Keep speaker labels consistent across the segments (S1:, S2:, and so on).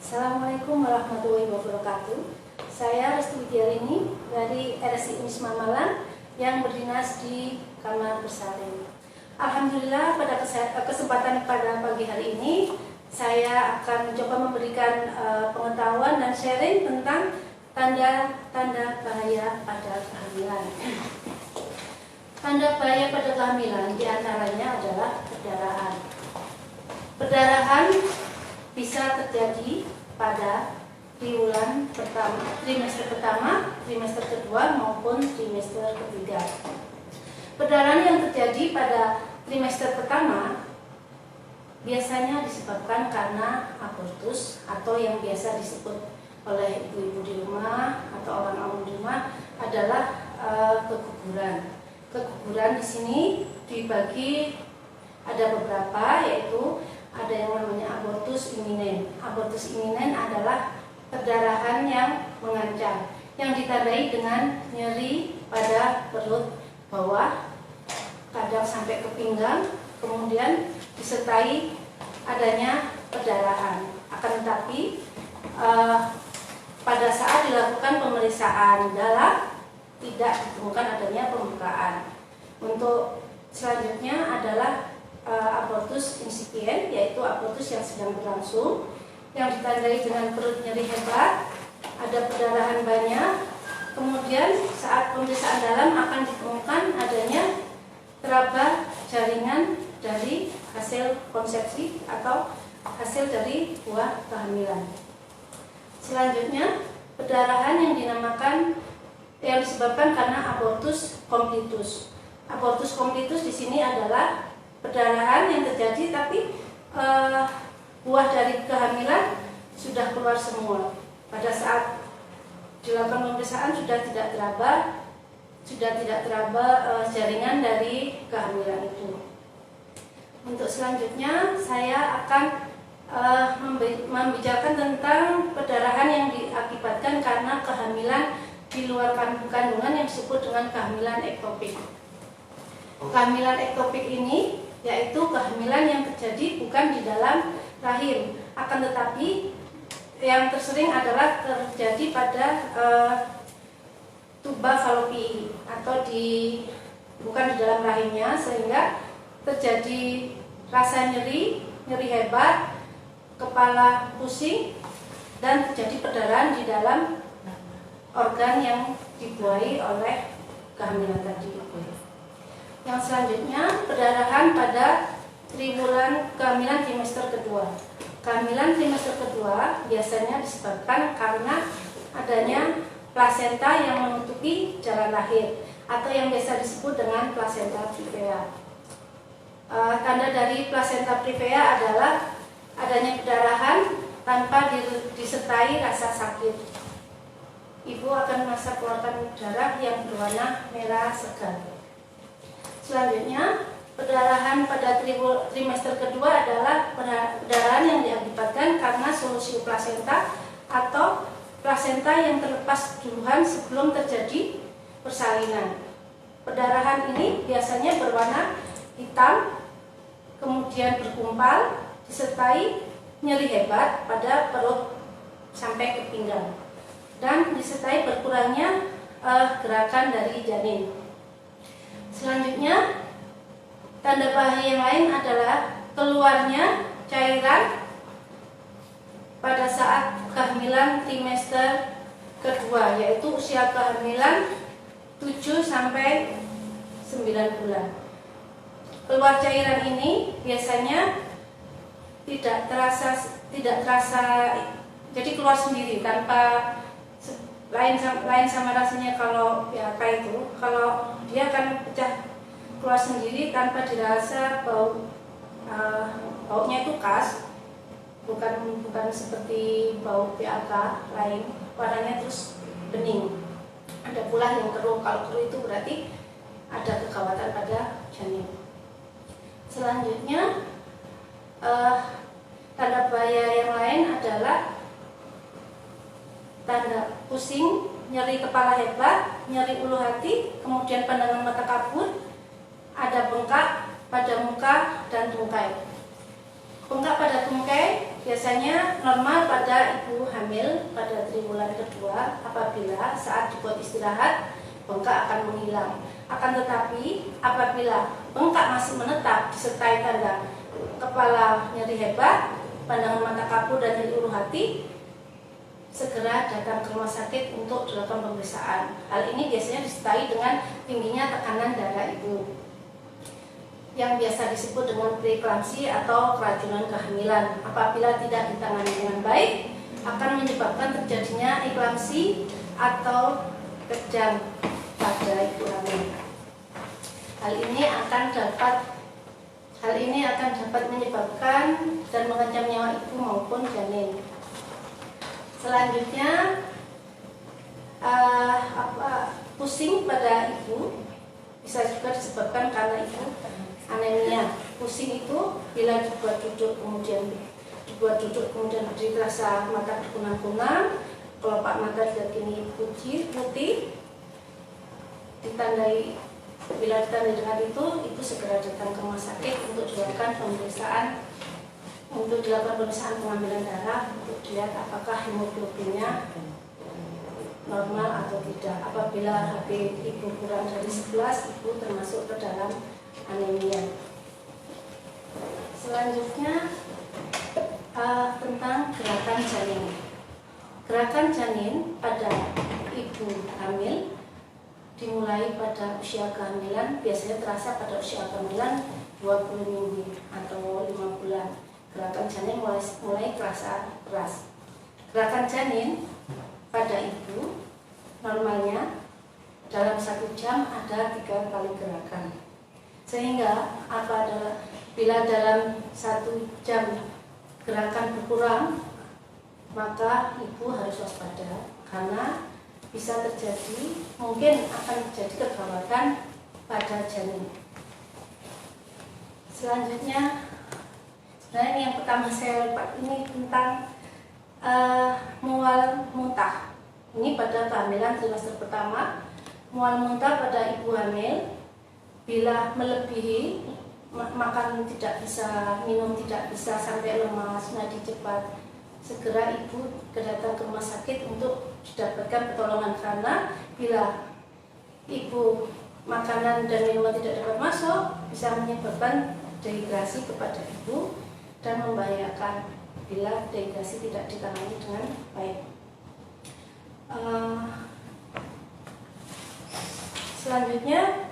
S1: Assalamualaikum warahmatullahi wabarakatuh. Saya Restu Widiarini dari RSI Unisma Malang yang berdinas di Kamar Bersalin. Alhamdulillah pada kesempatan pada pagi hari ini saya akan mencoba memberikan pengetahuan dan sharing tentang tanda-tanda bahaya pada kehamilan. Tanda bahaya pada kehamilan diantaranya adalah perdarahan. Perdarahan bisa terjadi pada triwulan pertama, trimester kedua maupun trimester ketiga. Perdarahan yang terjadi pada trimester pertama biasanya disebabkan karena abortus atau yang biasa disebut oleh ibu-ibu di rumah atau orang awam di rumah adalah keguguran. Keguguran di sini dibagi ada beberapa, yaitu ada yang namanya abortus iminen. Abortus iminen adalah perdarahan yang mengancam, yang ditandai dengan nyeri pada perut bawah, kadang sampai ke pinggang, kemudian disertai adanya perdarahan. Akan tetapi pada saat dilakukan pemeriksaan darah tidak ditemukan adanya pembukaan. Untuk selanjutnya adalah abortus insipien, yaitu abortus yang sedang berlangsung, yang ditandai dengan perut nyeri hebat, ada perdarahan banyak. Kemudian saat pemeriksaan dalam akan ditemukan adanya teraba jaringan dari hasil konsepsi atau hasil dari buah kehamilan. Selanjutnya perdarahan yang disebabkan karena abortus completus. Abortus completus di sini adalah perdarahan yang terjadi tapi buah dari kehamilan sudah keluar semua. Pada saat dilakukan pemeriksaan sudah tidak teraba jaringan dari kehamilan itu. Untuk selanjutnya saya akan membicarakan tentang perdarahan yang diakibatkan karena kehamilan di luar kandungan yang disebut dengan kehamilan ektopik. Kehamilan ektopik ini yaitu kehamilan yang terjadi bukan di dalam rahim, akan tetapi yang tersering adalah terjadi pada tuba fallopiae atau bukan di dalam rahimnya, sehingga terjadi rasa nyeri hebat, kepala pusing, dan terjadi perdarahan di dalam organ yang dibuahi oleh kehamilan tadi. Yang selanjutnya perdarahan pada triwulan kehamilan trimester kedua. Kehamilan trimester kedua biasanya disebabkan karena adanya plasenta yang menutupi jalan lahir atau yang biasa disebut dengan plasenta previa. Tanda dari plasenta previa adalah adanya perdarahan tanpa disertai rasa sakit. Ibu akan merasa keluarkan darah yang berwarna merah segar. Selanjutnya, perdarahan pada trimester kedua adalah perdarahan yang diakibatkan karena solusio plasenta atau plasenta yang terlepas duluan sebelum terjadi persalinan. Perdarahan ini biasanya berwarna hitam, kemudian berkumpal, disertai nyeri hebat pada perut sampai ke pinggang, dan disertai berkurangnya gerakan dari janin. Selanjutnya, tanda bahaya yang lain adalah keluarnya cairan pada saat kehamilan trimester kedua, yaitu usia kehamilan 7 sampai 9 bulan. Keluar cairan ini biasanya tidak terasa, jadi keluar sendiri tanpa lain sama rasanya kalau PAK itu. Kalau dia akan pecah keluar sendiri tanpa dirasa baunya itu khas, bukan seperti bau PAK lain, warnanya terus bening. Ada pula yang keruh. Kalau keruh itu berarti ada kekhawatiran pada janin. Selanjutnya tanda bahaya yang lain adalah tanda pusing, nyeri kepala hebat, nyeri ulu hati, kemudian pandangan mata kabur, ada bengkak pada muka dan tungkai. Bengkak pada tungkai biasanya normal pada ibu hamil pada triwulan kedua apabila saat dibuat istirahat bengkak akan menghilang. Akan tetapi apabila bengkak masih menetap disertai tanda kepala nyeri hebat, pandangan mata kabur dan nyeri ulu hati, segera datang ke rumah sakit untuk dilakukan pemeriksaan. Hal ini biasanya disertai dengan tingginya tekanan darah ibu yang biasa disebut dengan preeklamsi atau keracunan kehamilan. Apabila tidak ditangani dengan baik, akan menyebabkan terjadinya eklamsi atau kejang pada ibu hamil. Hal ini akan dapat menyebabkan dan mengancam nyawa ibu maupun janin. Selanjutnya, pusing pada ibu bisa juga disebabkan karena ibu anemia. Pusing itu bila dibuat duduk kemudian berdiri terasa mata berkunang-kunang, kelopak mata diyakini putih, bila ditandai dengan itu, ibu segera datang ke rumah sakit untuk dilakukan pemeriksaan pengambilan darah untuk dilihat apakah hemoglobinnya normal atau tidak. Apabila HB ibu kurang dari 11, ibu termasuk ke dalam anemia. Selanjutnya tentang gerakan janin. Gerakan janin pada ibu hamil dimulai pada usia kehamilan, biasanya terasa pada usia kehamilan 20 minggu atau 5 bulan. Gerakan janin mulai terasa keras. Gerakan janin pada ibu normalnya dalam 1 jam ada 3 kali gerakan. Sehingga bila dalam 1 jam gerakan berkurang, maka ibu harus waspada karena bisa mungkin akan terjadi kegawatan pada janin. Selanjutnya, sebenarnya yang pertama saya lihat ini tentang mual muntah. Ini pada kehamilan trimester pertama, mual muntah pada ibu hamil bila melebihi, makan tidak bisa, minum tidak bisa sampai lemas, nadi cepat, segera ibu datang ke rumah sakit untuk didapatkan pertolongan, karena bila ibu makanan dan minuman tidak dapat masuk bisa menyebabkan dehidrasi kepada ibu dan membahayakan bila dehidrasi tidak ditangani dengan baik. Selanjutnya,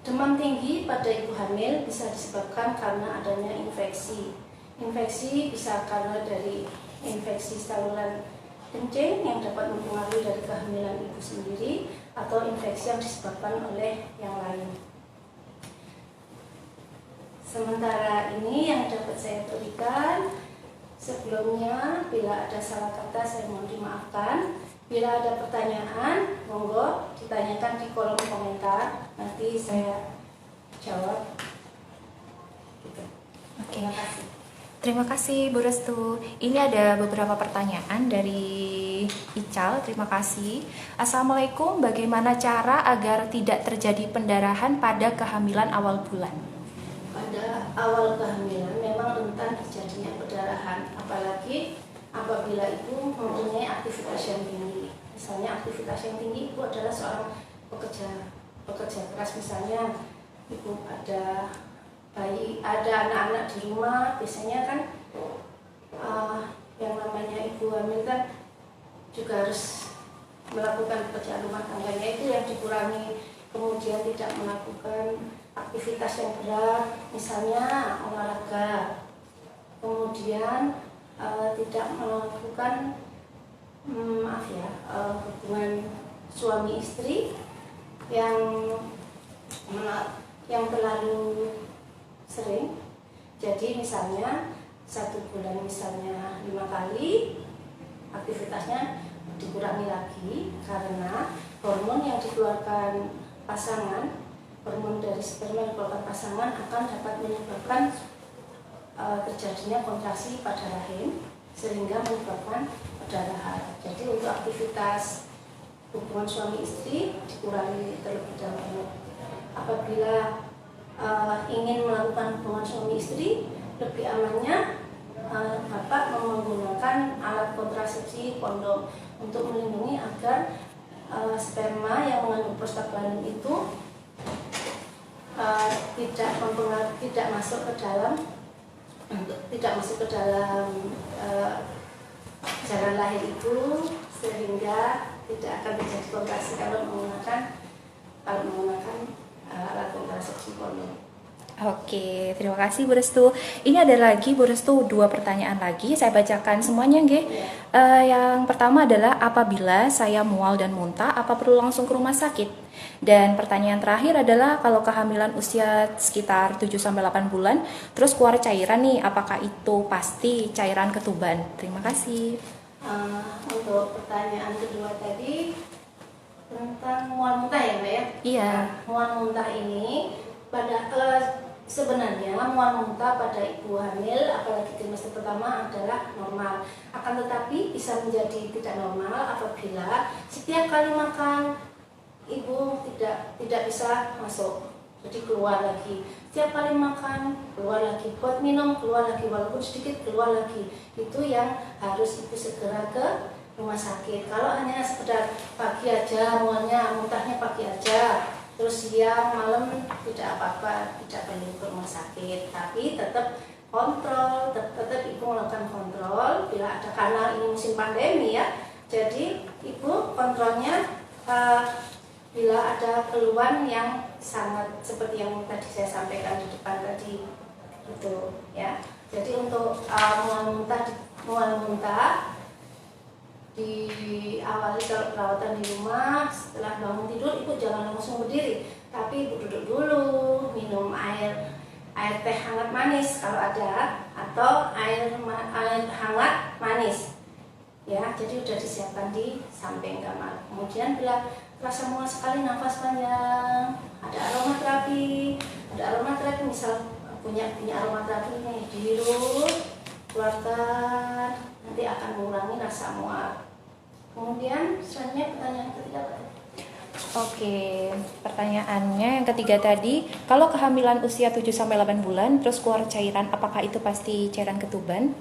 S1: demam tinggi pada ibu hamil bisa disebabkan karena adanya infeksi. Infeksi bisa karena dari infeksi saluran kencing yang dapat mempengaruhi dari kehamilan ibu sendiri atau infeksi yang disebabkan oleh yang lain. Sementara ini yang dapat saya berikan. Sebelumnya, bila ada salah kata saya mohon dimaafkan. Bila ada pertanyaan, monggo ditanyakan di kolom komentar. Nanti saya jawab. Gitu.
S2: Oke. Terima kasih Bu Restu. Ini ada beberapa pertanyaan dari Ical. Terima kasih. Assalamualaikum. Bagaimana cara agar tidak terjadi pendarahan pada kehamilan awal bulan?
S1: Pada awal kehamilan memang rentan terjadinya pendarahan, apalagi apabila ibu mempunyai aktivitas yang tinggi. Misalnya aktivitas yang tinggi ibu adalah seorang pekerja keras, misalnya ibu ada bayi, ada anak-anak di rumah, biasanya kan yang namanya ibu hamil kan juga harus melakukan pekerjaan rumah tangganya, itu yang dikurangi. Kemudian tidak melakukan aktivitas yang berat, misalnya olahraga. Kemudian tidak melakukan hubungan suami istri yang terlalu sering. Jadi misalnya 1 bulan misalnya 5 kali, aktivitasnya dikurangi lagi karena hormon yang dikeluarkan pasangan, hormon dari sperma yang dikeluarkan pasangan akan dapat menyebabkan terjadinya kontraksi pada rahim sehingga menyebabkan perdarahan. Jadi untuk aktivitas hubungan suami istri dikurangi terlebih dahulu. Apabila ingin melakukan hubungan suami istri, lebih amannya Bapak menggunakan alat kontrasepsi kondom untuk melindungi agar sperma yang mengandung prostaglandin itu tidak masuk ke dalam jalan lahir itu, sehingga tidak akan terjadi kontrasi kalau menggunakan alat kontrasepsi kondom.
S2: Oke, terima kasih Bu Restu. Ini ada lagi Bu Restu 2 pertanyaan lagi. Saya bacakan semuanya, nggih. Yang pertama adalah apabila saya mual dan muntah, apa perlu langsung ke rumah sakit? Dan pertanyaan terakhir adalah kalau kehamilan usia sekitar 7-8 bulan, terus keluar cairan nih, apakah itu pasti cairan ketuban? Terima kasih.
S1: Untuk pertanyaan kedua tadi tentang mual muntah ya Mbak ya?
S2: Iya.
S1: Mual muntah ini sebenarnya mual muntah pada ibu hamil apalagi trimester pertama adalah normal, akan tetapi bisa menjadi tidak normal apabila setiap kali makan ibu tidak bisa masuk, jadi keluar lagi, setiap kali makan keluar lagi, buat minum keluar lagi, walaupun sedikit keluar lagi. Itu yang harus ibu segera ke rumah sakit. Kalau hanya sekedar pagi aja muntahnya pagi aja, terus siang malam tidak apa-apa, tidak perlu ke rumah sakit, tapi tetap kontrol, tetap ibu melakukan kontrol bila ada, karena ini musim pandemi ya, jadi ibu kontrolnya bila ada keluhan yang sangat seperti yang tadi saya sampaikan di depan tadi itu ya. Jadi untuk mual muntah diawali kalau perawatan di rumah, setelah bangun tidur ibu jangan langsung berdiri, tapi ibu duduk dulu, minum air teh hangat manis kalau ada, atau air hangat manis ya. Jadi sudah disiapkan di samping kamar. Kemudian bila rasa mual sekali, nafas panjang, ada aromaterapi misal punya aromaterapi ini, dihirup, keluarkan, nanti akan mengurangi rasa mual. Kemudian selanjutnya pertanyaan ketiga.
S2: Oke, pertanyaannya yang ketiga tadi, kalau kehamilan usia 7-8 bulan terus keluar cairan, apakah itu pasti cairan ketuban?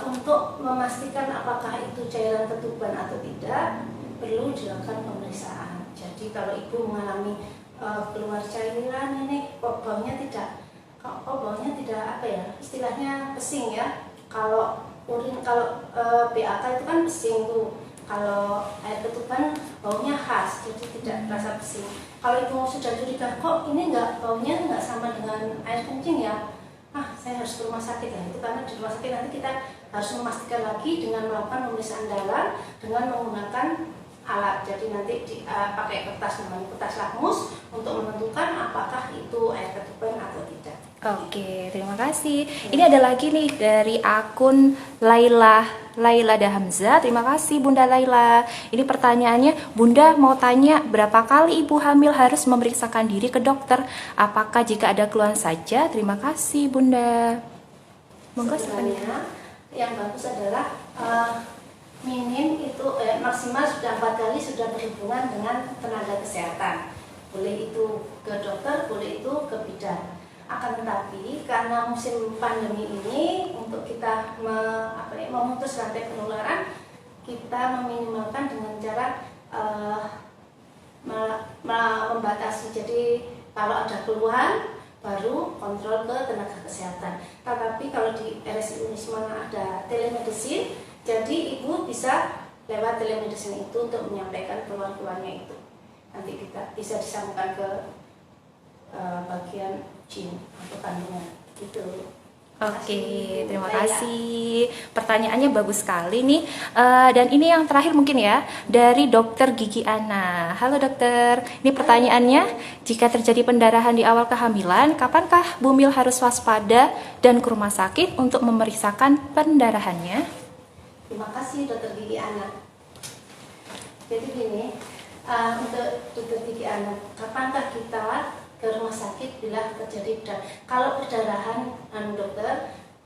S1: Untuk memastikan apakah itu cairan ketuban atau tidak, perlu dilakukan pemeriksaan. Jadi kalau ibu mengalami keluar cairan ini kok baunya tidak apa ya, istilahnya pesing ya. Kalau BAK itu kan pesing tuh. Kalau air ketuban baunya khas, jadi tidak terasa pesing. Kalau ibu sudah curiga, kok ini baunya nggak sama dengan air kencing ya, saya harus ke rumah sakit ya. Itu karena di rumah sakit nanti kita harus memastikan lagi dengan melakukan pemeriksaan darah dengan menggunakan alat. Jadi nanti pakai kertas lakmus untuk menentukan apakah itu air ketuban atau tidak.
S2: Oke, terima kasih. Ini ada lagi nih dari akun Laila Dahamza. Terima kasih Bunda Laila. Ini pertanyaannya, Bunda mau tanya berapa kali ibu hamil harus memeriksakan diri ke dokter? Apakah jika ada keluhan saja? Terima kasih Bunda.
S1: Monggo sebenarnya yang bagus adalah minim itu maksimal sudah 4 kali sudah berhubungan dengan tenaga kesehatan. Boleh itu ke dokter, boleh itu ke bidan. Akan tetapi karena musim pandemi ini, untuk kita memutus rantai penularan, kita meminimalkan dengan cara membatasi. Jadi kalau ada keluhan baru kontrol ke tenaga kesehatan. Tetapi kalau di RSI Unisma ada telemedicine, jadi ibu bisa lewat telemedicine itu untuk menyampaikan keluhan-keluhannya itu. Nanti kita bisa disambungkan ke bagian jin atau kandungan itu.
S2: Oke, terima kasih. Pertanyaannya bagus sekali nih. Dan ini yang terakhir mungkin ya, dari Dokter Gigi Ana. Halo dokter, ini pertanyaannya, jika terjadi pendarahan di awal kehamilan, kapankah Bumil harus waspada dan ke rumah sakit untuk memeriksakan pendarahannya?
S1: Terima kasih Dokter Gigi Ana. Jadi gini, untuk Dokter Gigi Ana, kapankah kita ke rumah sakit bila terjadi perdarahan? Kalau perdarahan,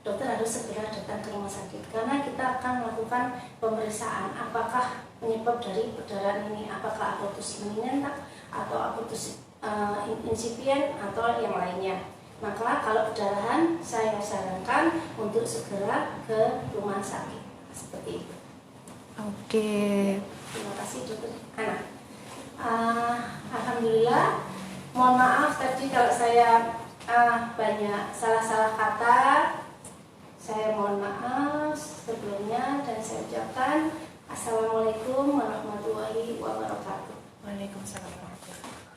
S1: dokter harus segera datang ke rumah sakit, karena kita akan melakukan pemeriksaan apakah penyebab dari perdarahan ini, apakah abortus meninggal atau abortus insipien atau yang lainnya. Maka kalau perdarahan saya sarankan untuk segera ke rumah sakit. Seperti itu.
S2: Oke.
S1: Terima kasih Dokter Ana. Alhamdulillah. Mohon maaf tadi kalau saya banyak salah-salah kata. Saya mohon maaf sebelumnya dan saya ucapkan Assalamualaikum warahmatullahi wabarakatuh.
S2: Waalaikumsalam warahmatullahi wabarakatuh.